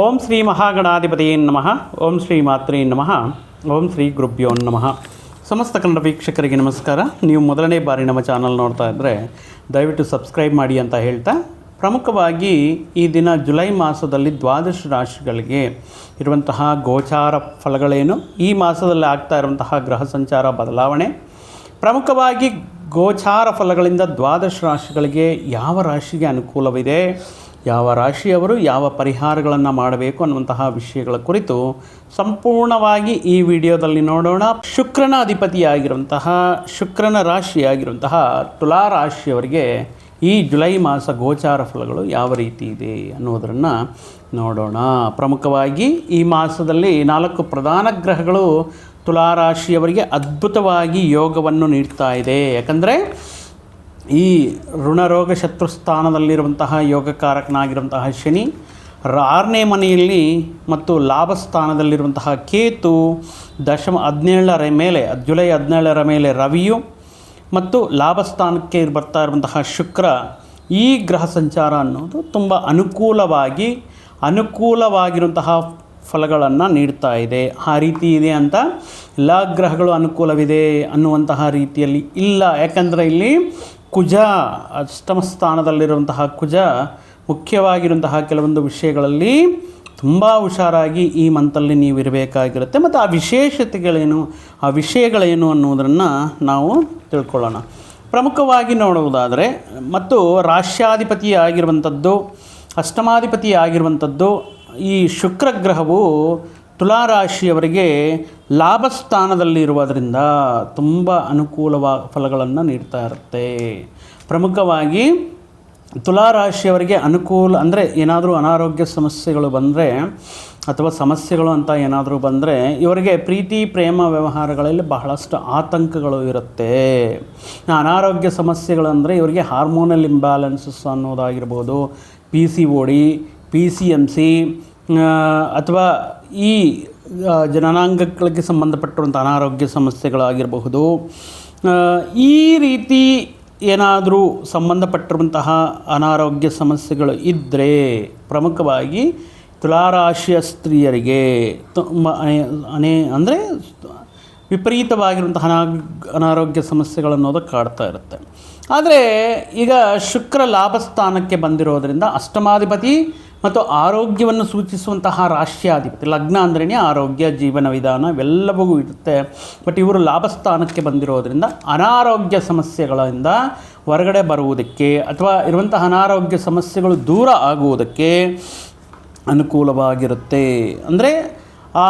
ಓಂ ಶ್ರೀ ಮಹಾಗಣಾಧಿಪತಿಯೇ ನಮಃ. ಓಂ ಶ್ರೀ ಮಾತ್ರೇ ನಮಃ. ಓಂ ಶ್ರೀ ಗುರುಭ್ಯೋ ನಮಃ. ಸಮಸ್ತ ಕನ್ನಡ ವೀಕ್ಷಕರಿಗೆ ನಮಸ್ಕಾರ. ನೀವು ಮೊದಲನೇ ಬಾರಿ ನಮ್ಮ ಚಾನಲ್ ನೋಡ್ತಾ ಇದ್ದರೆ ದಯವಿಟ್ಟು ಸಬ್ಸ್ಕ್ರೈಬ್ ಮಾಡಿ ಅಂತ ಹೇಳ್ತಾ, ಪ್ರಮುಖವಾಗಿ ಈ ದಿನ ಜುಲೈ ಮಾಸದಲ್ಲಿ ದ್ವಾದಶ ರಾಶಿಗಳಿಗೆ ಇರುವಂತಹ ಗೋಚಾರ ಫಲಗಳೇನು, ಈ ಮಾಸದಲ್ಲಿ ಆಗ್ತಾ ಇರುವಂತಹ ಗ್ರಹ ಸಂಚಾರ ಬದಲಾವಣೆ, ಪ್ರಮುಖವಾಗಿ ಗೋಚಾರ ಫಲಗಳಿಂದ ದ್ವಾದಶ ರಾಶಿಗಳಿಗೆ ಯಾವ ರಾಶಿಗೆ ಅನುಕೂಲವಿದೆ, ಯಾವ ರಾಶಿಯವರು ಯಾವ ಪರಿಹಾರಗಳನ್ನು ಮಾಡಬೇಕು ಅನ್ನುವಂತಹ ವಿಷಯಗಳ ಕುರಿತು ಸಂಪೂರ್ಣವಾಗಿ ಈ ವಿಡಿಯೋದಲ್ಲಿ ನೋಡೋಣ. ಶುಕ್ರನ ಅಧಿಪತಿಯಾಗಿರುವಂತಹ, ಶುಕ್ರನ ರಾಶಿಯಾಗಿರುವಂತಹ ತುಲಾ ರಾಶಿಯವರಿಗೆ ಈ ಜುಲೈ ಮಾಸ ಗೋಚಾರ ಫಲಗಳು ಯಾವ ರೀತಿ ಇದೆ ಅನ್ನೋದನ್ನು ನೋಡೋಣ. ಪ್ರಮುಖವಾಗಿ ಈ ಮಾಸದಲ್ಲಿ 4 ಪ್ರಧಾನ ಗ್ರಹಗಳು ತುಲಾ ರಾಶಿಯವರಿಗೆ ಅದ್ಭುತವಾಗಿ ಯೋಗವನ್ನು ನೀಡ್ತಾ ಇದೆ. ಯಾಕಂದರೆ ಈ ಋಣರೋಗ ಶತ್ರುಸ್ಥಾನದಲ್ಲಿರುವಂತಹ ಯೋಗಕಾರಕನಾಗಿರುವಂತಹ ಶನಿ, 6ನೇ ಮನೆಯಲ್ಲಿ ಮತ್ತು ಲಾಭಸ್ಥಾನದಲ್ಲಿರುವಂತಹ ಕೇತು, 17ರ ಮೇಲೆ ಜುಲೈ 17ರ ಮೇಲೆ ರವಿಯು ಮತ್ತು ಲಾಭಸ್ಥಾನಕ್ಕೆ ಬರ್ತಾ ಇರುವಂತಹ ಶುಕ್ರ, ಈ ಗ್ರಹ ಸಂಚಾರ ಅನ್ನೋದು ತುಂಬ ಅನುಕೂಲವಾಗಿರುವಂತಹ ಫಲಗಳನ್ನು ನೀಡ್ತಾ ಇದೆ. ಆ ರೀತಿ ಇದೆ ಅಂತ ಎಲ್ಲ ಗ್ರಹಗಳು ಅನುಕೂಲವಿದೆ ಅನ್ನುವಂತಹ ರೀತಿಯಲ್ಲಿ ಇಲ್ಲ. ಯಾಕಂದರೆ ಇಲ್ಲಿ ಕುಜ, ಅಷ್ಟಮ ಸ್ಥಾನದಲ್ಲಿರುವಂತಹ ಕುಜ ಮುಖ್ಯವಾಗಿರುವಂತಹ ಕೆಲವೊಂದು ವಿಷಯಗಳಲ್ಲಿ ತುಂಬ ಹುಷಾರಾಗಿ ಈ ಮಂತಲ್ಲಿ ನೀವು ಇರಬೇಕಾಗಿರುತ್ತೆ. ಮತ್ತು ಆ ವಿಶೇಷತೆಗಳೇನು, ಆ ವಿಷಯಗಳೇನು ಅನ್ನೋದನ್ನು ನಾವು ತಿಳ್ಕೊಳ್ಳೋಣ. ಪ್ರಮುಖವಾಗಿ ನೋಡುವುದಾದರೆ, ಮತ್ತು ರಾಶ್ಯಾಧಿಪತಿ ಆಗಿರುವಂಥದ್ದು, ಅಷ್ಟಮಾಧಿಪತಿ ಆಗಿರುವಂಥದ್ದು ಈ ಶುಕ್ರ ಗ್ರಹವು ತುಲಾ ರಾಶಿಯವರಿಗೆ ಲಾಭಸ್ಥಾನದಲ್ಲಿರುವುದರಿಂದ ತುಂಬ ಅನುಕೂಲವಾದ ಫಲಗಳನ್ನು ನೀಡ್ತಾ ಇರುತ್ತೆ. ಪ್ರಮುಖವಾಗಿ ತುಲಾ ರಾಶಿಯವರಿಗೆ ಅನುಕೂಲ ಅಂದರೆ ಏನಾದರೂ ಅನಾರೋಗ್ಯ ಸಮಸ್ಯೆಗಳು ಬಂದರೆ ಅಥವಾ ಸಮಸ್ಯೆಗಳು ಅಂತ ಏನಾದರೂ ಬಂದರೆ ಇವರಿಗೆ ಪ್ರೀತಿ ಪ್ರೇಮ ವ್ಯವಹಾರಗಳಲ್ಲಿ ಬಹಳಷ್ಟು ಆತಂಕಗಳು ಇರುತ್ತೆ. ಅನಾರೋಗ್ಯ ಸಮಸ್ಯೆಗಳು ಅಂದರೆ ಇವರಿಗೆ ಹಾರ್ಮೋನಲ್ ಇಂಬ್ಯಾಲೆನ್ಸಸ್ ಅನ್ನೋದಾಗಿರ್ಬೋದು, PCOD, PCMC ಅಥವಾ ಈ ಜನನಾಂಗಗಳಿಗೆ ಸಂಬಂಧಪಟ್ಟಿರುವಂಥ ಅನಾರೋಗ್ಯ ಸಮಸ್ಯೆಗಳಾಗಿರಬಹುದು. ಈ ರೀತಿ ಏನಾದರೂ ಸಂಬಂಧಪಟ್ಟಿರುವಂತಹ ಅನಾರೋಗ್ಯ ಸಮಸ್ಯೆಗಳು ಇದ್ದರೆ ಪ್ರಮುಖವಾಗಿ ತುಲಾರಾಶಿಯ ಸ್ತ್ರೀಯರಿಗೆ ತುಂಬ ಅಂದರೆ ವಿಪರೀತವಾಗಿರುವಂತಹ ಅನಾರೋಗ್ಯ ಸಮಸ್ಯೆಗಳನ್ನೋದು ಕಾಡ್ತಾ ಇರುತ್ತೆ. ಆದರೆ ಈಗ ಶುಕ್ರ ಲಾಭಸ್ಥಾನಕ್ಕೆ ಬಂದಿರೋದರಿಂದ ಅಷ್ಟಮಾಧಿಪತಿ ಮತ್ತು ಆರೋಗ್ಯವನ್ನು ಸೂಚಿಸುವಂತಹ ರಾಶ್ಯಾಧಿಪತಿ, ಲಗ್ನ ಅಂದ್ರೇ ಆರೋಗ್ಯ, ಜೀವನ ವಿಧಾನ ಇವೆಲ್ಲವೂ ಇರುತ್ತೆ. ಬಟ್ ಇವರು ಲಾಭಸ್ಥಾನಕ್ಕೆ ಬಂದಿರೋದರಿಂದ ಅನಾರೋಗ್ಯ ಸಮಸ್ಯೆಗಳಿಂದ ಹೊರಗಡೆ ಬರುವುದಕ್ಕೆ ಅಥವಾ ಇರುವಂತಹ ಅನಾರೋಗ್ಯ ಸಮಸ್ಯೆಗಳು ದೂರ ಆಗುವುದಕ್ಕೆ ಅನುಕೂಲವಾಗಿರುತ್ತೆ. ಅಂದರೆ ಆ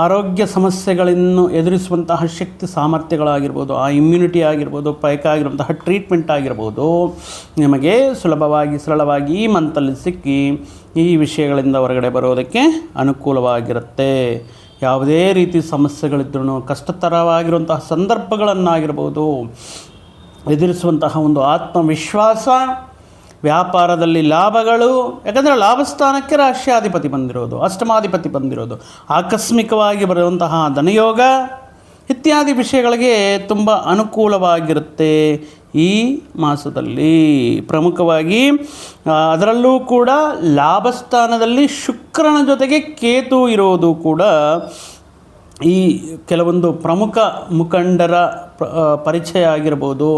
ಆರೋಗ್ಯ ಸಮಸ್ಯೆಗಳನ್ನು ಎದುರಿಸುವಂತಹ ಶಕ್ತಿ ಸಾಮರ್ಥ್ಯಗಳಾಗಿರ್ಬೋದು, ಆ ಇಮ್ಯುನಿಟಿ ಆಗಿರ್ಬೋದು, ಬೇಕಾಗಿರುವಂತಹ ಟ್ರೀಟ್ಮೆಂಟ್ ಆಗಿರ್ಬೋದು ನಿಮಗೆ ಸುಲಭವಾಗಿ ಸರಳವಾಗಿ ಈ ಮಂತಲ್ಲಿ ಸಿಕ್ಕಿ ಈ ವಿಷಯಗಳಿಂದ ಹೊರಗಡೆ ಬರೋದಕ್ಕೆ ಅನುಕೂಲವಾಗಿರುತ್ತೆ. ಯಾವುದೇ ರೀತಿ ಸಮಸ್ಯೆಗಳಿದ್ರೂ ಕಷ್ಟತರವಾಗಿರುವಂತಹ ಸಂದರ್ಭಗಳನ್ನಾಗಿರ್ಬೋದು ಎದುರಿಸುವಂತಹ ಒಂದು ಆತ್ಮವಿಶ್ವಾಸ, ವ್ಯಾಪಾರದಲ್ಲಿ ಲಾಭಗಳು, ಯಾಕಂದರೆ ಲಾಭಸ್ಥಾನಕ್ಕೆ ರಾಶ್ಯಾಧಿಪತಿ ಬಂದಿರೋದು, ಅಷ್ಟಮಾಧಿಪತಿ ಬಂದಿರೋದು, ಆಕಸ್ಮಿಕವಾಗಿ ಬರುವಂತಹ ಧನಯೋಗ ಇತ್ಯಾದಿ ವಿಷಯಗಳಿಗೆ ತುಂಬ ಅನುಕೂಲವಾಗಿರುತ್ತೆ ಈ ಮಾಸದಲ್ಲಿ. ಪ್ರಮುಖವಾಗಿ ಅದರಲ್ಲೂ ಕೂಡ ಲಾಭಸ್ಥಾನದಲ್ಲಿ ಶುಕ್ರನ ಜೊತೆಗೆ ಕೇತು ಇರೋದು ಕೂಡ ಈ ಕೆಲವೊಂದು ಪ್ರಮುಖ ಮುಖಂಡರ ಪರಿಚಯ ಆಗಿರ್ಬೋದು,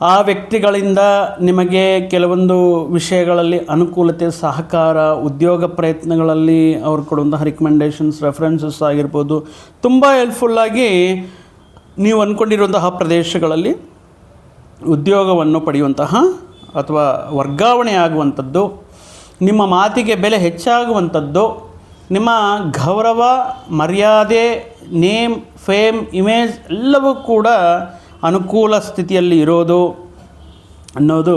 ಆ ವ್ಯಕ್ತಿಗಳಿಂದ ನಿಮಗೆ ಕೆಲವೊಂದು ವಿಷಯಗಳಲ್ಲಿ ಅನುಕೂಲತೆ, ಸಹಕಾರ, ಉದ್ಯೋಗ ಪ್ರಯತ್ನಗಳಲ್ಲಿ ಅವ್ರು ಕೊಡುವಂತಹ ರಿಕಮೆಂಡೇಷನ್ಸ್, ರೆಫರೆನ್ಸಸ್ ಆಗಿರ್ಬೋದು ತುಂಬ ಹೆಲ್ಪ್ಫುಲ್ಲಾಗಿ ನೀವು ಅಂದ್ಕೊಂಡಿರುವಂತಹ ಪ್ರದೇಶಗಳಲ್ಲಿ ಉದ್ಯೋಗವನ್ನು ಪಡೆಯುವಂತಹ ಅಥವಾ ವರ್ಗಾವಣೆ ಆಗುವಂಥದ್ದು, ನಿಮ್ಮ ಮಾತಿಗೆ ಬೆಲೆ ಹೆಚ್ಚಾಗುವಂಥದ್ದು, ನಿಮ್ಮ ಗೌರವ, ಮರ್ಯಾದೆ, ನೇಮ್, ಫೇಮ್, ಇಮೇಜ್ ಎಲ್ಲವೂ ಕೂಡ ಅನುಕೂಲ ಸ್ಥಿತಿಯಲ್ಲಿ ಇರೋದು ಅನ್ನೋದು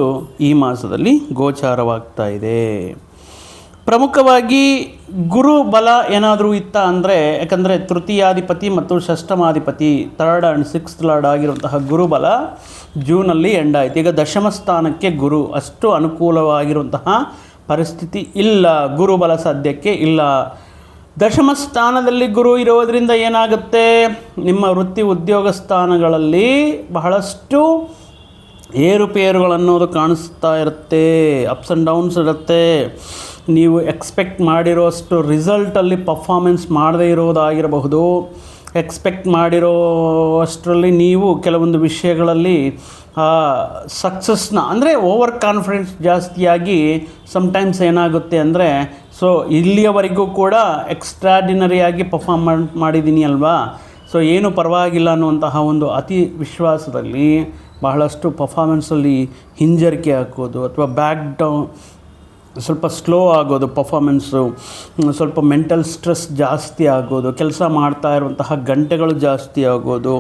ಈ ಮಾಸದಲ್ಲಿ ಗೋಚಾರವಾಗ್ತಾ ಇದೆ. ಪ್ರಮುಖವಾಗಿ ಗುರು ಬಲ ಏನಾದರೂ ಇತ್ತ ಅಂದರೆ, ಯಾಕಂದರೆ ತೃತೀಯಾಧಿಪತಿ ಮತ್ತು ಷಷ್ಠಮಾಧಿಪತಿ 3rd and 6th ಲಾರ್ಡ್ ಆಗಿರುವಂತಹ ಗುರುಬಲ ಜೂನಲ್ಲಿ ಎಂಡ್ ಆಯಿತು. ಈಗ ದಶಮ ಸ್ಥಾನಕ್ಕೆ ಗುರು ಅಷ್ಟು ಅನುಕೂಲವಾಗಿರುವಂತಹ ಪರಿಸ್ಥಿತಿ ಇಲ್ಲ, ಗುರುಬಲ ಸದ್ಯಕ್ಕೆ ಇಲ್ಲ. ದಶಮ ಸ್ಥಾನದಲ್ಲಿ ಗುರು ಇರೋದರಿಂದ ಏನಾಗುತ್ತೆ, ನಿಮ್ಮ ವೃತ್ತಿ ಉದ್ಯೋಗ ಸ್ಥಾನಗಳಲ್ಲಿ ಬಹಳಷ್ಟು ಏರುಪೇರುಗಳನ್ನೋದು ಕಾಣಿಸ್ತಾ ಇರುತ್ತೆ, ಅಪ್ಸ್ ಆ್ಯಂಡ್ ಡೌನ್ಸ್ ಇರುತ್ತೆ. ನೀವು ಎಕ್ಸ್ಪೆಕ್ಟ್ ಮಾಡಿರೋಷ್ಟು ರಿಸಲ್ಟಲ್ಲಿ ಪರ್ಫಾಮೆನ್ಸ್ ಮಾಡದೇ ಇರೋದಾಗಿರಬಹುದು. ಎಕ್ಸ್ಪೆಕ್ಟ್ ಮಾಡಿರೋ ಅಷ್ಟರಲ್ಲಿ ನೀವು ಕೆಲವೊಂದು ವಿಷಯಗಳಲ್ಲಿ ಸಕ್ಸಸ್ನ ಅಂದರೆ ಓವರ್ ಕಾನ್ಫಿಡೆನ್ಸ್ ಜಾಸ್ತಿಯಾಗಿ ಸಮ್ಟೈಮ್ಸ್ ಏನಾಗುತ್ತೆ ಅಂದರೆ, ಸೊ ಇಲ್ಲಿಯವರೆಗೂ ಕೂಡ ಎಕ್ಸ್ಟ್ರಾಡಿನರಿಯಾಗಿ ಪರ್ಫಾರ್ಮ್ ಮಾಡಿದ್ದೀನಿ ಅಲ್ವಾ, ಸೊ ಏನು ಪರವಾಗಿಲ್ಲ ಅನ್ನುವಂತಹ ಒಂದು ಅತಿ ವಿಶ್ವಾಸದಲ್ಲಿ ಬಹಳಷ್ಟು ಪರ್ಫಾಮೆನ್ಸಲ್ಲಿ ಹಿಂಜರಿಕೆ ಹಾಕೋದು ಅಥವಾ ಬ್ಯಾಕ್ ಡೌನ್, ಸ್ವಲ್ಪ ಸ್ಲೋ ಆಗೋದು ಪರ್ಫಾಮೆನ್ಸು, ಸ್ವಲ್ಪ ಮೆಂಟಲ್ ಸ್ಟ್ರೆಸ್ ಜಾಸ್ತಿ ಆಗೋದು, ಕೆಲಸ ಮಾಡ್ತಾ ಇರುವಂತಹ ಗಂಟೆಗಳು ಜಾಸ್ತಿ ಆಗೋದು.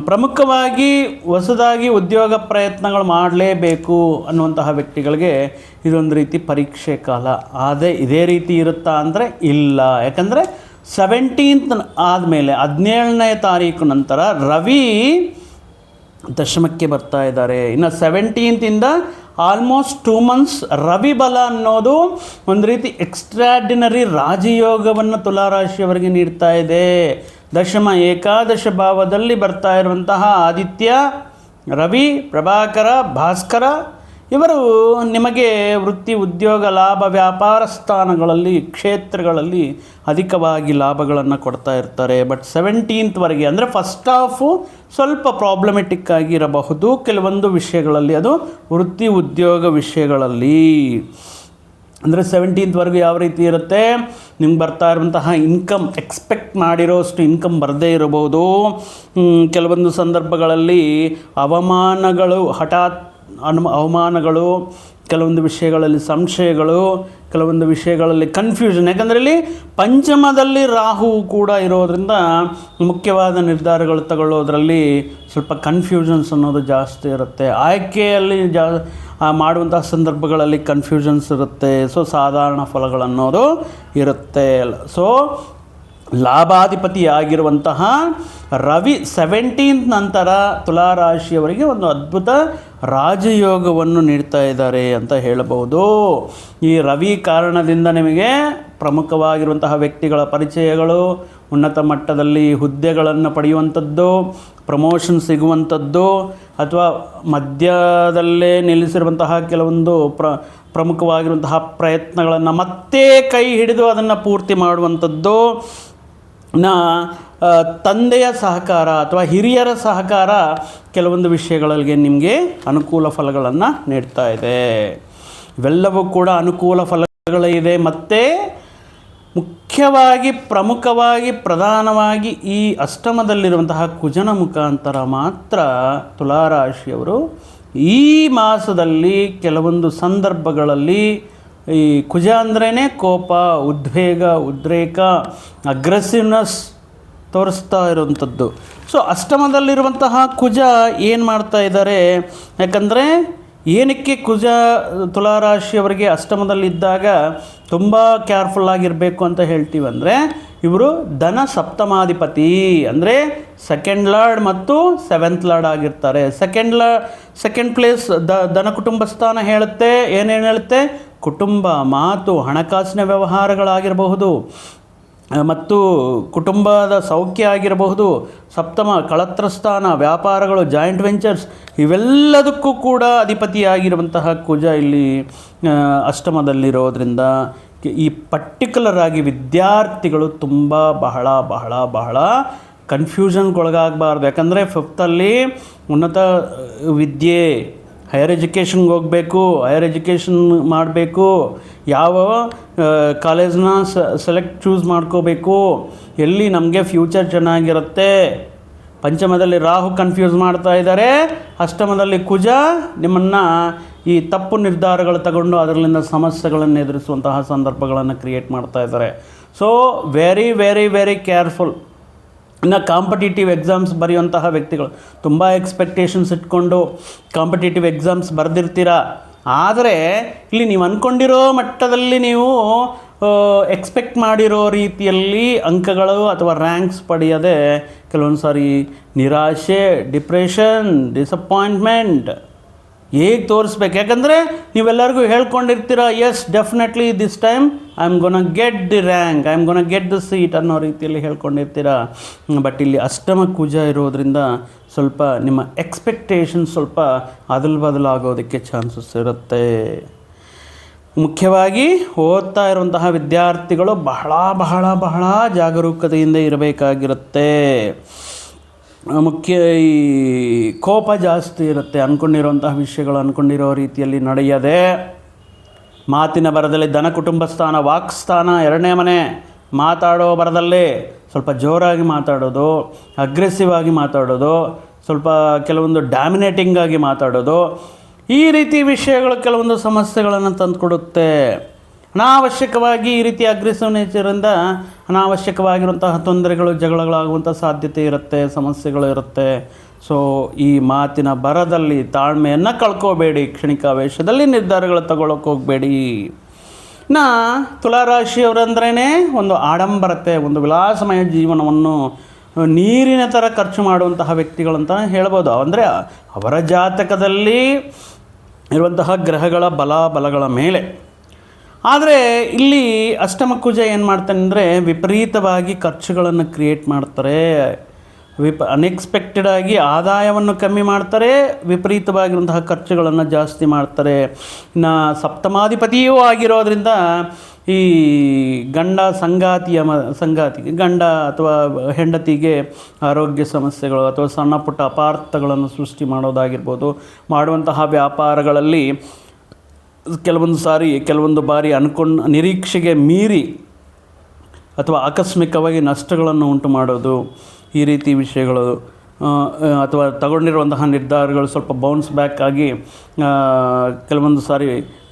ಪ್ರಮುಖವಾಗಿ ಹೊಸದಾಗಿ ಉದ್ಯೋಗ ಪ್ರಯತ್ನಗಳು ಮಾಡಲೇಬೇಕು ಅನ್ನುವಂತಹ ವ್ಯಕ್ತಿಗಳಿಗೆ ಇದೊಂದು ರೀತಿ ಪರೀಕ್ಷೆ ಕಾಲ. ಆದರೆ ಇದೇ ರೀತಿ ಇರುತ್ತಾ ಅಂದರೆ ಇಲ್ಲ. ಯಾಕಂದರೆ 17th ಆದಮೇಲೆ 17ನೇ ತಾರೀಕು ನಂತರ ರವಿ ದಶಮಕ್ಕೆ ಬರ್ತಾ ಇದ್ದಾರೆ. ಇನ್ನು 17th ಆಲ್ಮೋಸ್ಟ್ 2 months ರವಿ ಬಲ ಅನ್ನೋದು ಒಂದು ರೀತಿ ಎಕ್ಸ್ಟ್ರಾಡಿನರಿ ರಾಜಯೋಗವನ್ನು ತುಲಾರಾಶಿಯವರಿಗೆ ನೀಡ್ತಾ ಇದೆ. ದಶಮ ಏಕಾದಶ ಭಾವದಲ್ಲಿ ಬರ್ತಾ ಇರುವಂತಹ ಆದಿತ್ಯ, ರವಿ, ಪ್ರಭಾಕರ, ಭಾಸ್ಕರ ಇವರು ನಿಮಗೆ ವೃತ್ತಿ, ಉದ್ಯೋಗ, ಲಾಭ, ವ್ಯಾಪಾರ ಸ್ಥಾನಗಳಲ್ಲಿ, ಕ್ಷೇತ್ರಗಳಲ್ಲಿ ಅಧಿಕವಾಗಿ ಲಾಭಗಳನ್ನು ಕೊಡ್ತಾ ಇರ್ತಾರೆ. ಬಟ್ 17th ಅಂದರೆ ಫಸ್ಟ್ ಹಾಫು ಸ್ವಲ್ಪ ಪ್ರಾಬ್ಲಮೆಟಿಕ್ ಆಗಿರಬಹುದು ಕೆಲವೊಂದು ವಿಷಯಗಳಲ್ಲಿ, ಅದು ವೃತ್ತಿ ಉದ್ಯೋಗ ವಿಷಯಗಳಲ್ಲಿ. ಅಂದರೆ 17th ಯಾವ ರೀತಿ ಇರುತ್ತೆ, ನಿಮ್ಗೆ ಬರ್ತಾ ಇರುವಂತಹ ಇನ್ಕಮ್ ಎಕ್ಸ್ಪೆಕ್ಟ್ ಮಾಡಿರೋಷ್ಟು ಇನ್ಕಮ್ ಬರದೇ ಇರಬಹುದು. ಕೆಲವೊಂದು ಸಂದರ್ಭಗಳಲ್ಲಿ ಅವಮಾನಗಳು, ಹಠಾತ್ ಅವಮಾನಗಳು, ಕೆಲವೊಂದು ವಿಷಯಗಳಲ್ಲಿ ಸಂಶಯಗಳು, ಕೆಲವೊಂದು ವಿಷಯಗಳಲ್ಲಿ ಕನ್ಫ್ಯೂಷನ್. ಯಾಕಂದರೆ ಇಲ್ಲಿ ಪಂಚಮದಲ್ಲಿ ರಾಹು ಕೂಡ ಇರೋದರಿಂದ ಮುಖ್ಯವಾದ ನಿರ್ಧಾರಗಳು ತಗೊಳ್ಳೋದ್ರಲ್ಲಿ ಸ್ವಲ್ಪ ಕನ್ಫ್ಯೂಷನ್ಸ್ ಅನ್ನೋದು ಜಾಸ್ತಿ ಇರುತ್ತೆ. ಆಯ್ಕೆಯಲ್ಲಿ ಮಾಡುವಂತಹ ಸಂದರ್ಭಗಳಲ್ಲಿ ಕನ್ಫ್ಯೂಷನ್ಸ್ ಇರುತ್ತೆ. ಸೊ ಸಾಧಾರಣ ಫಲಗಳನ್ನೋದು ಇರುತ್ತೆ. ಸೊ ಲಾಭಾಧಿಪತಿಯಾಗಿರುವಂತಹ ರವಿ 17th ನಂತರ ತುಲಾರಾಶಿಯವರಿಗೆ ಒಂದು ಅದ್ಭುತ ರಾಜಯೋಗವನ್ನು ನೀಡ್ತಾ ಇದ್ದಾರೆ ಅಂತ ಹೇಳಬಹುದು. ಈ ರವಿ ಕಾರಣದಿಂದ ನಿಮಗೆ ಪ್ರಮುಖವಾಗಿರುವಂತಹ ವ್ಯಕ್ತಿಗಳ ಪರಿಚಯಗಳು, ಉನ್ನತ ಮಟ್ಟದಲ್ಲಿ ಹುದ್ದೆಗಳನ್ನು ಪಡೆಯುವಂಥದ್ದು, ಪ್ರಮೋಷನ್ ಸಿಗುವಂಥದ್ದು, ಅಥವಾ ಮಧ್ಯದಲ್ಲೇ ನಿಲ್ಲಿಸಿರುವಂತಹ ಕೆಲವೊಂದು ಪ್ರಮುಖವಾಗಿರುವಂತಹ ಪ್ರಯತ್ನಗಳನ್ನು ಮತ್ತೆ ಕೈ ಹಿಡಿದು ಅದನ್ನು ಪೂರ್ತಿ ಮಾಡುವಂಥದ್ದು, ತಂದೆಯ ಸಹಕಾರ ಅಥವಾ ಹಿರಿಯರ ಸಹಕಾರ ಕೆಲವೊಂದು ವಿಷಯಗಳಿಗೆ ನಿಮಗೆ ಅನುಕೂಲ ಫಲಗಳನ್ನು ನೀಡ್ತಾ ಇದೆ. ಇವೆಲ್ಲವೂ ಕೂಡ ಅನುಕೂಲ ಫಲಗಳಿದೆ. ಮತ್ತು ಮುಖ್ಯವಾಗಿ ಪ್ರಮುಖವಾಗಿ ಪ್ರಧಾನವಾಗಿ ಈ ಅಷ್ಟಮದಲ್ಲಿರುವಂತಹ ಕುಜನ ಮುಖಾಂತರ ಮಾತ್ರ ತುಲಾರಾಶಿಯವರು ಈ ಮಾಸದಲ್ಲಿ ಕೆಲವೊಂದು ಸಂದರ್ಭಗಳಲ್ಲಿ, ಈ ಕುಜ ಅಂದ್ರೇ ಕೋಪ, ಉದ್ವೇಗ, ಉದ್ರೇಕ, ಅಗ್ರೆಸಿವ್ನೆಸ್ ತೋರಿಸ್ತಾ ಇರುವಂಥದ್ದು. ಸೊ ಅಷ್ಟಮದಲ್ಲಿರುವಂತಹ ಕುಜ ಏನು ಮಾಡ್ತಾ ಇದ್ದಾರೆ, ಯಾಕಂದರೆ ಏನಕ್ಕೆ ಕುಜ ತುಲಾರಾಶಿಯವರಿಗೆ ಅಷ್ಟಮದಲ್ಲಿದ್ದಾಗ ತುಂಬ ಕೇರ್ಫುಲ್ಲಾಗಿರಬೇಕು ಅಂತ ಹೇಳ್ತೀವಿ ಅಂದರೆ, ಇವರು ಧನ ಸಪ್ತಮಾಧಿಪತಿ ಅಂದರೆ 2nd ಲಾರ್ಡ್ ಮತ್ತು 7th ಲಾರ್ಡ್ ಆಗಿರ್ತಾರೆ. ಸೆಕೆಂಡ್ ಪ್ಲೇಸ್ ಧನ ಕುಟುಂಬ ಸ್ಥಾನ ಹೇಳುತ್ತೆ. ಏನೇನು ಹೇಳುತ್ತೆ, ಕುಟುಂಬ, ಮಾತು, ಹಣಕಾಸಿನ ವ್ಯವಹಾರಗಳಾಗಿರಬಹುದು ಮತ್ತು ಕುಟುಂಬದ ಸೌಖ್ಯ ಆಗಿರಬಹುದು. ಸಪ್ತಮ ಕಳತ್ರ ಸ್ಥಾನ, ವ್ಯಾಪಾರಗಳು, ಜಾಯಿಂಟ್ ವೆಂಚರ್ಸ್, ಇವೆಲ್ಲದಕ್ಕೂ ಕೂಡ ಅಧಿಪತಿಯಾಗಿರುವಂತಹ ಕುಜ ಇಲ್ಲಿ ಅಷ್ಟಮದಲ್ಲಿರೋದ್ರಿಂದ ಈ ಪರ್ಟಿಕ್ಯುಲರ್ ಆಗಿ ವಿದ್ಯಾರ್ಥಿಗಳು ತುಂಬ ಬಹಳ ಕನ್ಫ್ಯೂಷನ್ಗೊಳಗಾಗಬಾರ್ದು. ಯಾಕಂದರೆ 5th ಉನ್ನತ ವಿದ್ಯೆ, ಹೈಯರ್ ಎಜುಕೇಷನ್ಗೆ ಹೋಗಬೇಕು, ಹೈಯರ್ ಎಜುಕೇಷನ್ ಮಾಡಬೇಕು, ಯಾವ ಕಾಲೇಜನ್ನ ಚೂಸ್ ಮಾಡ್ಕೋಬೇಕು, ಎಲ್ಲಿ ನಮಗೆ ಫ್ಯೂಚರ್ ಚೆನ್ನಾಗಿರುತ್ತೆ. ಪಂಚಮದಲ್ಲಿ ರಾಹು ಕನ್ಫ್ಯೂಸ್ ಮಾಡ್ತಾ ಇದ್ದಾರೆ, ಅಷ್ಟಮದಲ್ಲಿ ಕುಜ ನಿಮ್ಮನ್ನು ಈ ತಪ್ಪು ನಿರ್ಧಾರಗಳು ತಗೊಂಡು ಅದರಲ್ಲಿಂದ ಸಮಸ್ಯೆಗಳನ್ನು ಎದುರಿಸುವಂತಹ ಸಂದರ್ಭಗಳನ್ನು ಕ್ರಿಯೇಟ್ ಮಾಡ್ತಾ ಇದ್ದಾರೆ. So very careful. ಇನ್ನು ಕಾಂಪಿಟೇಟಿವ್ ಎಕ್ಸಾಮ್ಸ್ ಬರೆಯುವಂತಹ ವ್ಯಕ್ತಿಗಳು ತುಂಬ ಎಕ್ಸ್ಪೆಕ್ಟೇಷನ್ಸ್ ಇಟ್ಕೊಂಡು ಕಾಂಪಿಟೇಟಿವ್ ಎಕ್ಸಾಮ್ಸ್ ಬರೆದಿರ್ತೀರ. ಆದರೆ ಇಲ್ಲಿ ನೀವು ಅಂದ್ಕೊಂಡಿರೋ ಮಟ್ಟದಲ್ಲಿ ನೀವು ಎಕ್ಸ್ಪೆಕ್ಟ್ ಮಾಡಿರೋ ರೀತಿಯಲ್ಲಿ ಅಂಕಗಳು ಅಥವಾ ರ್ಯಾಂಕ್ಸ್ ಪಡೆಯದೆ ಕೆಲವೊಂದು ಸಾರಿ ನಿರಾಶೆ, ಡಿಪ್ರೆಷನ್, ಡಿಸಪಾಯಿಂಟ್ಮೆಂಟ್ ಹೇಗೆ ತೋರಿಸ್ಬೇಕು? ಯಾಕಂದರೆ ನೀವೆಲ್ಲರಿಗೂ ಹೇಳ್ಕೊಂಡಿರ್ತೀರ, yes definitely this time I am gonna get the rank, I am gonna get the seat ಅನ್ನೋ ರೀತಿಯಲ್ಲಿ ಹೇಳ್ಕೊಂಡಿರ್ತೀರ. ಬಟ್ ಇಲ್ಲಿ ಅಷ್ಟಮ ಕುಜ ಇರೋದರಿಂದ ಸ್ವಲ್ಪ ನಿಮ್ಮ ಎಕ್ಸ್ಪೆಕ್ಟೇಷನ್ ಸ್ವಲ್ಪ ಬದಲಾಗೋದಕ್ಕೆ ಚಾನ್ಸಸ್ ಇರುತ್ತೆ. ಮುಖ್ಯವಾಗಿ ಓದ್ತಾ ಇರುವಂತಹ ವಿದ್ಯಾರ್ಥಿಗಳು ಬಹಳ ಬಹಳ ಬಹಳ ಜಾಗರೂಕತೆಯಿಂದ ಇರಬೇಕಾಗಿರುತ್ತೆ. ಮುಖ್ಯ ಈ ಕೋಪ ಜಾಸ್ತಿ ಇರುತ್ತೆ, ಅಂದ್ಕೊಂಡಿರೋಂತಹ ವಿಷಯಗಳು ಅಂದ್ಕೊಂಡಿರೋ ರೀತಿಯಲ್ಲಿ ನಡೆಯದೆ, ಮಾತಿನ ಬರದಲ್ಲಿ ಧನ ಕುಟುಂಬ ಸ್ಥಾನ ವಾಕ್ಸ್ಥಾನ 2ನೇ ಮನೆ, ಮಾತಾಡೋ ಬರದಲ್ಲಿ ಸ್ವಲ್ಪ ಜೋರಾಗಿ ಮಾತಾಡೋದು, ಅಗ್ರೆಸಿವ್ ಆಗಿ ಮಾತಾಡೋದು, ಸ್ವಲ್ಪ ಕೆಲವೊಂದು ಡಾಮಿನೇಟಿಂಗ್ ಆಗಿ ಮಾತಾಡೋದು, ಈ ರೀತಿ ವಿಷಯಗಳು ಕೆಲವೊಂದು ಸಮಸ್ಯೆಗಳನ್ನು ತಂದುಕೊಡುತ್ತೆ. ಅನಾವಶ್ಯಕವಾಗಿ ಈ ರೀತಿ ಅಗ್ರೆಸಿವ್ ನೇಚರಿಂದ ಅನಾವಶ್ಯಕವಾಗಿರುವಂತಹ ತೊಂದರೆಗಳು, ಜಗಳಗಳಾಗುವಂಥ ಸಾಧ್ಯತೆ ಇರುತ್ತೆ, ಸಮಸ್ಯೆಗಳು ಇರುತ್ತೆ. ಸೊ ಈ ಮಾತಿನ ಬರದಲ್ಲಿ ತಾಳ್ಮೆಯನ್ನು ಕಳ್ಕೋಬೇಡಿ, ಕ್ಷಣಿಕಾವೇಶದಲ್ಲಿ ನಿರ್ಧಾರಗಳು ತಗೊಳ್ಳೋಕೆ ಹೋಗಬೇಡಿ. ಇನ್ನು ತುಲಾರಾಶಿಯವರಂದ್ರೇ ಒಂದು ಆಡಂಬರತೆ, ಒಂದು ವಿಲಾಸಮಯ ಜೀವನವನ್ನು ನೀರಿನ ಥರ ಖರ್ಚು ಮಾಡುವಂತಹ ವ್ಯಕ್ತಿಗಳಂತ ಹೇಳ್ಬೋದು. ಅಂದರೆ ಅವರ ಜಾತಕದಲ್ಲಿ ಇರುವಂತಹ ಗ್ರಹಗಳ ಬಲಗಳ ಮೇಲೆ. ಆದರೆ ಇಲ್ಲಿ ಅಷ್ಟಮ ಕುಜ ಏನು ಮಾಡ್ತಾನೆ ಅಂದರೆ ವಿಪರೀತವಾಗಿ ಖರ್ಚುಗಳನ್ನು ಕ್ರಿಯೇಟ್ ಮಾಡ್ತಾರೆ, ಅನ್ಎಕ್ಸ್ಪೆಕ್ಟೆಡ್ ಆಗಿ ಆದಾಯವನ್ನು ಕಮ್ಮಿ ಮಾಡ್ತಾರೆ, ವಿಪರೀತವಾಗಿರುವಂತಹ ಖರ್ಚುಗಳನ್ನು ಜಾಸ್ತಿ ಮಾಡ್ತಾರೆ. ಇನ್ನು ಸಪ್ತಮಾಧಿಪತಿಯೂ ಆಗಿರೋದ್ರಿಂದ ಈ ಸಂಗಾತಿಗೆ ಗಂಡ ಅಥವಾ ಹೆಂಡತಿಗೆ ಆರೋಗ್ಯ ಸಮಸ್ಯೆಗಳು ಅಥವಾ ಸಣ್ಣ ಪುಟ್ಟ ಅಪಾರ್ಥಗಳನ್ನು ಸೃಷ್ಟಿ ಮಾಡೋದಾಗಿರ್ಬೋದು. ಮಾಡುವಂತಹ ವ್ಯಾಪಾರಗಳಲ್ಲಿ ಕೆಲವೊಂದು ಬಾರಿ ನಿರೀಕ್ಷೆಗೆ ಮೀರಿ ಅಥವಾ ಆಕಸ್ಮಿಕವಾಗಿ ನಷ್ಟಗಳನ್ನು ಉಂಟು ಮಾಡೋದು, ಈ ರೀತಿ ವಿಷಯಗಳು. ಅಥವಾ ತಗೊಂಡಿರುವಂತಹ ನಿರ್ಧಾರಗಳು ಸ್ವಲ್ಪ ಬೌನ್ಸ್ ಬ್ಯಾಕ್ ಆಗಿ ಕೆಲವೊಂದು ಸಾರಿ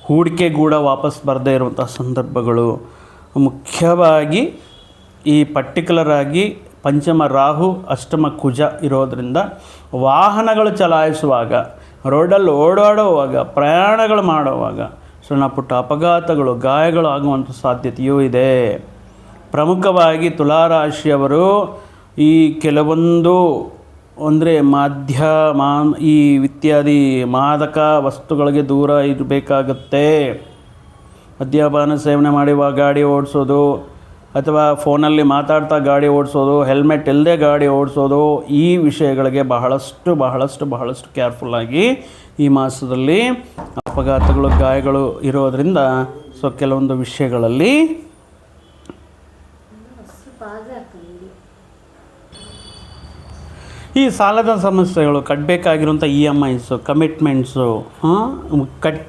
ಹೂಡಿಕೆ ಕೂಡ ವಾಪಸ್ ಬರದೇ ಇರುವಂತಹ ಸಂದರ್ಭಗಳು. ಮುಖ್ಯವಾಗಿ ಈ ಪರ್ಟಿಕ್ಯುಲರ್ ಆಗಿ ಪಂಚಮ ರಾಹು ಅಷ್ಟಮ ಕುಜ ಇರೋದರಿಂದ ವಾಹನಗಳು ಚಲಾಯಿಸುವಾಗ, ರೋಡಲ್ಲಿ ಓಡಾಡುವಾಗ, ಪ್ರಯಾಣಗಳು ಮಾಡುವಾಗ ಸಣ್ಣ ಪುಟ್ಟ ಅಪಘಾತಗಳು, ಗಾಯಗಳು ಆಗುವಂಥ ಸಾಧ್ಯತೆಯೂ ಇದೆ. ಪ್ರಮುಖವಾಗಿ ತುಲಾರಾಶಿಯವರು ಈ ಕೆಲವೊಂದು ಅಂದರೆ ಈ ಇತ್ಯಾದಿ ಮಾದಕ ವಸ್ತುಗಳಿಗೆ ದೂರ ಇರಬೇಕಾಗತ್ತೆ. ಮದ್ಯಪಾನ ಸೇವನೆ ಮಾಡುವ ಗಾಡಿ ಓಡಿಸೋದು ಅಥವಾ ಫೋನಲ್ಲಿ ಮಾತಾಡ್ತಾ ಗಾಡಿ ಓಡಿಸೋದು, ಹೆಲ್ಮೆಟ್ ಇಲ್ಲದೆ ಗಾಡಿ ಓಡಿಸೋದು, ಈ ವಿಷಯಗಳಿಗೆ ಬಹಳಷ್ಟು ಕೇರ್ಫುಲ್ಲಾಗಿ ಈ ಮಾಸದಲ್ಲಿ ಅಪಘಾತಗಳು, ಗಾಯಗಳು ಇರೋದರಿಂದ ಸೊ ಕೆಲವೊಂದು ವಿಷಯಗಳಲ್ಲಿ ಈ ಸಾಲದ ಸಮಸ್ಯೆಗಳು, ಕಟ್ಟಬೇಕಾಗಿರುವಂಥ EMIs, ಕಮಿಟ್ಮೆಂಟ್ಸು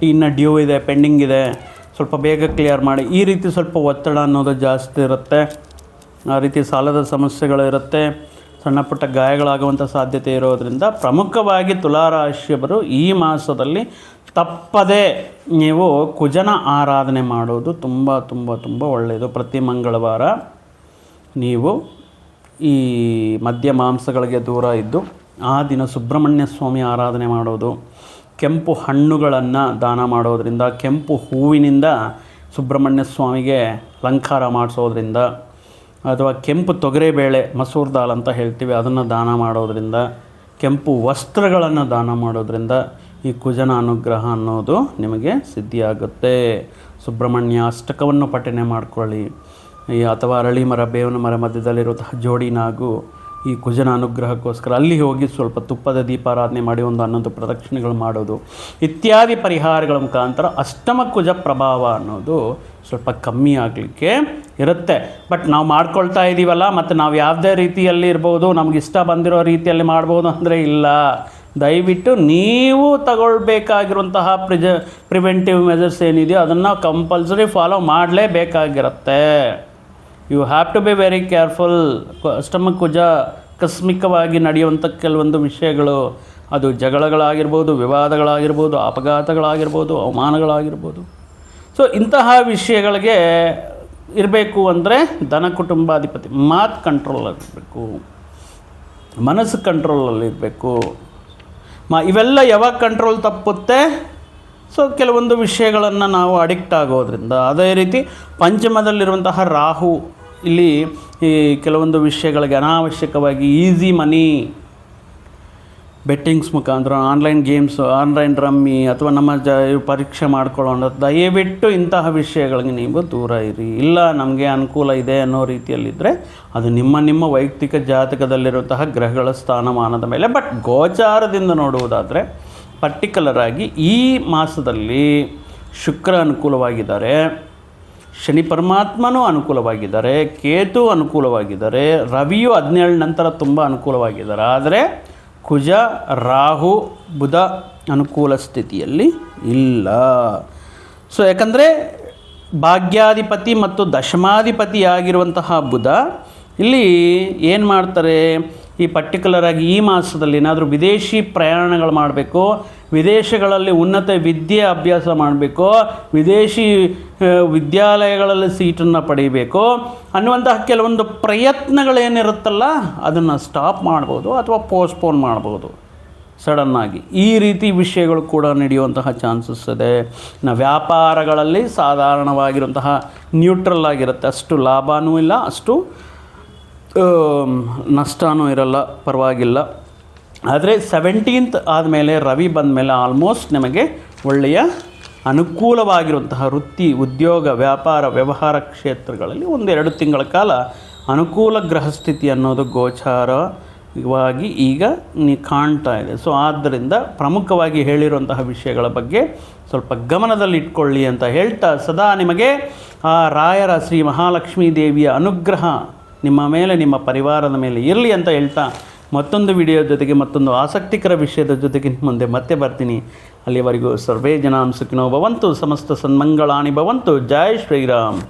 ಇನ್ನು ಡ್ಯೂ ಇದೆ, ಪೆಂಡಿಂಗ್ ಇದೆ, ಸ್ವಲ್ಪ ಬೇಗ ಕ್ಲಿಯರ್ ಮಾಡಿ, ಈ ರೀತಿ ಸ್ವಲ್ಪ ಒತ್ತಡ ಅನ್ನೋದು ಜಾಸ್ತಿ ಇರುತ್ತೆ. ಆ ರೀತಿ ಸಾಲದ ಸಮಸ್ಯೆಗಳು ಇರುತ್ತೆ, ಸಣ್ಣ ಪುಟ್ಟ ಗಾಯಗಳಾಗುವಂಥ ಸಾಧ್ಯತೆ ಇರೋದರಿಂದ ಪ್ರಮುಖವಾಗಿ ತುಲಾರಾಶಿಯವರು ಈ ಮಾಸದಲ್ಲಿ ತಪ್ಪದೇ ನೀವು ಕುಜನ ಆರಾಧನೆ ಮಾಡೋದು ತುಂಬ ಒಳ್ಳೆಯದು. ಪ್ರತಿ ಮಂಗಳವಾರ ನೀವು ಈ ಮದ್ಯ ಮಾಂಸಗಳಿಗೆ ದೂರ ಇದ್ದು ಆ ದಿನ ಸುಬ್ರಹ್ಮಣ್ಯ ಸ್ವಾಮಿ ಆರಾಧನೆ ಮಾಡೋದು, ಕೆಂಪು ಹಣ್ಣುಗಳನ್ನು ದಾನ ಮಾಡೋದರಿಂದ, ಕೆಂಪು ಹೂವಿನಿಂದ ಸುಬ್ರಹ್ಮಣ್ಯ ಸ್ವಾಮಿಗೆ ಅಲಂಕಾರ ಮಾಡಿಸೋದ್ರಿಂದ, ಅಥವಾ ಕೆಂಪು ತೊಗರಿಬೇಳೆ ಮಸೂರ್ ದಾಲ್ ಅಂತ ಹೇಳ್ತೀವಿ ಅದನ್ನು ದಾನ ಮಾಡೋದರಿಂದ, ಕೆಂಪು ವಸ್ತ್ರಗಳನ್ನು ದಾನ ಮಾಡೋದರಿಂದ ಈ ಕುಜನ ಅನುಗ್ರಹ ಅನ್ನೋದು ನಿಮಗೆ ಸಿದ್ಧಿಯಾಗುತ್ತೆ. ಸುಬ್ರಹ್ಮಣ್ಯ ಅಷ್ಟಕವನ್ನು ಪಠನೆ ಮಾಡಿಕೊಳ್ಳಿ, ಅಥವಾ ಅರಳಿ ಮರ, ಬೇವಿನ ಮರ ಮಧ್ಯದಲ್ಲಿರುವಂತಹ ಜೋಡಿ ನಾಗು ಈ ಕುಜನ ಅನುಗ್ರಹಕ್ಕೋಸ್ಕರ ಅಲ್ಲಿ ಹೋಗಿ ಸ್ವಲ್ಪ ತುಪ್ಪದ ದೀಪಾರಾಧನೆ ಮಾಡಿ ಒಂದು 11 ಪ್ರದಕ್ಷಿಣೆಗಳು ಮಾಡೋದು ಇತ್ಯಾದಿ ಪರಿಹಾರಗಳ ಮುಖಾಂತರ ಅಷ್ಟಮ ಕುಜ ಪ್ರಭಾವ ಅನ್ನೋದು ಸ್ವಲ್ಪ ಕಮ್ಮಿ ಆಗಲಿಕ್ಕೆ ಇರುತ್ತೆ. ಬಟ್ ನಾವು ಮಾಡ್ಕೊಳ್ತಾ ಇದ್ದೀವಲ್ಲ, ಮತ್ತು ನಾವು ಯಾವುದೇ ರೀತಿಯಲ್ಲಿ ಇರ್ಬೋದು, ನಮ್ಗೆ ಇಷ್ಟ ಬಂದಿರೋ ರೀತಿಯಲ್ಲಿ ಮಾಡ್ಬೋದು ಅಂದರೆ ಇಲ್ಲ. ದಯವಿಟ್ಟು ನೀವು ತಗೊಳ್ಬೇಕಾಗಿರುವಂತಹ ಪ್ರಿವೆಂಟಿವ್ ಮೆಜರ್ಸ್ ಏನಿದೆಯೋ ಅದನ್ನು ಕಂಪಲ್ಸರಿ ಫಾಲೋ ಮಾಡಲೇಬೇಕಾಗಿರುತ್ತೆ. You have to be very careful. ಅಷ್ಟಮ ಕುಜ ಆಕಸ್ಮಿಕವಾಗಿ ನಡೆಯುವಂಥ ಕೆಲವೊಂದು ವಿಷಯಗಳು, ಅದು ಜಗಳಗಳಾಗಿರ್ಬೋದು, ವಿವಾದಗಳಾಗಿರ್ಬೋದು, ಅಪಘಾತಗಳಾಗಿರ್ಬೋದು, ಅವಮಾನಗಳಾಗಿರ್ಬೋದು. ಸೊ ಇಂತಹ ವಿಷಯಗಳಿಗೆ ಇರಬೇಕು ಅಂದರೆ ಧನ ಕುಟುಂಬಾಧಿಪತಿ ಮಾತು ಕಂಟ್ರೋಲಲ್ಲಿರಬೇಕು, ಮನಸ್ಸು ಕಂಟ್ರೋಲಲ್ಲಿರಬೇಕು. ಇವೆಲ್ಲ ಯಾವಾಗ ಕಂಟ್ರೋಲ್ ತಪ್ಪುತ್ತೆ? ಸೊ ಕೆಲವೊಂದು ವಿಷಯಗಳನ್ನು ನಾವು ಅಡಿಕ್ಟ್ ಆಗೋದ್ರಿಂದ. ಅದೇ ರೀತಿ ಪಂಚಮದಲ್ಲಿರುವಂತಹ ರಾಹು ಇಲ್ಲಿ ಈ ಕೆಲವೊಂದು ವಿಷಯಗಳಿಗೆ ಅನಾವಶ್ಯಕವಾಗಿ ಈಸಿ ಮನಿ, ಬೆಟ್ಟಿಂಗ್ಸ್ ಮುಖಾಂತರ ಆನ್ಲೈನ್ ಗೇಮ್ಸ್, ಆನ್ಲೈನ್ ರಮ್ಮಿ ಅಥವಾ ನಮ್ಮ ಪರೀಕ್ಷೆ ಮಾಡ್ಕೊಳ್ಳೋಣ, ದಯವಿಟ್ಟು ಇಂತಹ ವಿಷಯಗಳಿಗೆ ನೀವು ದೂರ ಇರಿ. ಇಲ್ಲ ನಮಗೆ ಅನುಕೂಲ ಇದೆ ಅನ್ನೋ ರೀತಿಯಲ್ಲಿದ್ದರೆ ಅದು ನಿಮ್ಮ ವೈಯಕ್ತಿಕ ಜಾತಕದಲ್ಲಿರುವಂತಹ ಗ್ರಹಗಳ ಸ್ಥಾನಮಾನದ ಮೇಲೆ. ಬಟ್ ಗೋಚಾರದಿಂದ ನೋಡುವುದಾದರೆ ಪರ್ಟಿಕ್ಯುಲರಾಗಿ ಈ ಮಾಸದಲ್ಲಿ ಶುಕ್ರ ಅನುಕೂಲವಾಗಿದ್ದಾರೆ, ಶನಿ ಪರಮಾತ್ಮನೂ ಅನುಕೂಲವಾಗಿದ್ದಾರೆ, ಕೇತು ಅನುಕೂಲವಾಗಿದ್ದಾರೆ, ರವಿಯು 17 ನಂತರ ತುಂಬ ಅನುಕೂಲವಾಗಿದ್ದಾರೆ. ಆದರೆ ಕುಜ, ರಾಹು, ಬುಧ ಅನುಕೂಲ ಸ್ಥಿತಿಯಲ್ಲಿ ಇಲ್ಲ. ಸೊ ಯಾಕಂದರೆ ಭಾಗ್ಯಾಧಿಪತಿ ಮತ್ತು ದಶಮಾಧಿಪತಿಯಾಗಿರುವಂತಹ ಬುಧ ಇಲ್ಲಿ ಏನು ಮಾಡ್ತಾರೆ, ಈ ಪರ್ಟಿಕ್ಯುಲರಾಗಿ ಈ ಮಾಸದಲ್ಲಿ ಏನಾದರೂ ವಿದೇಶಿ ಪ್ರಯಾಣಗಳು ಮಾಡಬೇಕು, ವಿದೇಶಗಳಲ್ಲಿ ಉನ್ನತ ವಿದ್ಯೆ ಅಭ್ಯಾಸ ಮಾಡಬೇಕು, ವಿದೇಶಿ ವಿದ್ಯಾಲಯಗಳಲ್ಲಿ ಸೀಟನ್ನು ಪಡೀಬೇಕು ಅನ್ನುವಂತಹ ಕೆಲವೊಂದು ಪ್ರಯತ್ನಗಳೇನಿರುತ್ತಲ್ಲ ಅದನ್ನು ಸ್ಟಾಪ್ ಮಾಡ್ಬೋದು ಅಥವಾ ಪೋಸ್ಟ್ಪೋನ್ ಮಾಡ್ಬೋದು ಸಡನ್ನಾಗಿ. ಈ ರೀತಿ ವಿಷಯಗಳು ಕೂಡ ನಡೆಯುವಂತಹ ಚಾನ್ಸಸ್ ಇದೆ. ವ್ಯಾಪಾರಗಳಲ್ಲಿ ಸಾಧಾರಣವಾಗಿರುವಂತಹ ನ್ಯೂಟ್ರಲ್ ಆಗಿರುತ್ತೆ, ಅಷ್ಟು ಲಾಭವೂ ಇಲ್ಲ, ಅಷ್ಟು ನಷ್ಟವೂ ಇರಲ್ಲ, ಪರವಾಗಿಲ್ಲ. ಆದರೆ 17th ಆದಮೇಲೆ ರವಿ ಬಂದ ಮೇಲೆ ಆಲ್ಮೋಸ್ಟ್ ನಮಗೆ ಒಳ್ಳೆಯ ಅನುಕೂಲವಾಗಿರುವಂತಹ ವೃತ್ತಿ, ಉದ್ಯೋಗ, ವ್ಯಾಪಾರ, ವ್ಯವಹಾರ ಕ್ಷೇತ್ರಗಳಲ್ಲಿ 1-2 ತಿಂಗಳ ಕಾಲ ಅನುಕೂಲ ಗ್ರಹಸ್ಥಿತಿ ಅನ್ನೋದು ಗೋಚಾರವಾಗಿ ಈಗ ಕಾಣ್ತಾ ಇದೆ. ಸೊ ಆದ್ದರಿಂದ ಪ್ರಮುಖವಾಗಿ ಹೇಳಿರುವಂತಹ ವಿಷಯಗಳ ಬಗ್ಗೆ ಸ್ವಲ್ಪ ಗಮನದಲ್ಲಿಟ್ಕೊಳ್ಳಿ ಅಂತ ಹೇಳ್ತಾ, ಸದಾ ನಿಮಗೆ ಆ ರಾಯರ ಶ್ರೀ ಮಹಾಲಕ್ಷ್ಮೀ ದೇವಿಯ ಅನುಗ್ರಹ ನಿಮ್ಮ ಮೇಲೆ, ನಿಮ್ಮ ಪರಿವಾರದ ಮೇಲೆ ಇರಲಿ ಅಂತ ಹೇಳ್ತಾ, ಮತ್ತೊಂದು ವಿಡಿಯೋ ಜೊತೆಗೆ ಮತ್ತೊಂದು ಆಸಕ್ತಿಕರ ವಿಷಯದ ಜೊತೆಗೆ ಮುಂದೆ ಮತ್ತೆ ಬರ್ತೀನಿ. ಅಲ್ಲಿವರೆಗೂ ಸರ್ವೇ ಜನಾಂ ಸುಖಿನೋ ಭವಂತು, ಸಮಸ್ತ ಸನ್ಮಂಗಳಾನಿ ಭವಂತು. ಜೈ ಶ್ರೀರಾಮ್.